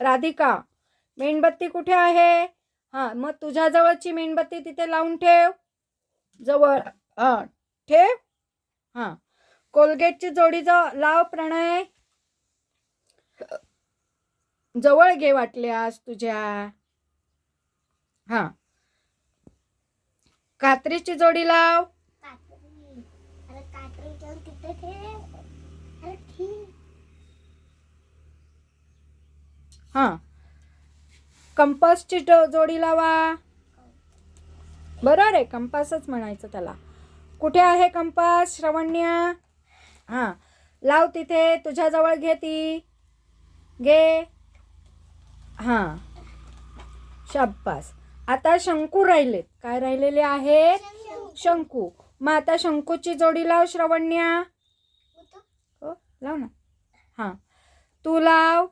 राधिका, मेणबत्ती कुठे आहे? हां, मग तुझ्या जवळची मेणबत्ती तिथे लावून ठेव. जवळ हां ठेव. हां, कोलगेटची जोडी लाव प्रणय. जवळ घे वाटल्यास तुझ्या. हां, कात्रीची जोडी लाव. हां, कंपासची जोडी लावा. बरोबर आहे, कंपासच म्हणायचं त्याला. कुठे आहे कंपास श्रवण्या? हां, लाव तिथे तुझ्याजवळ. घे ती, घे. हां, शाब्बास. आता शंकू राहिलेत. काय राहिलेले आहेत? शंकू. मग आता शंकूची जोडी लाव श्रवण्या. हो, लाव ना. हां, तू लाव.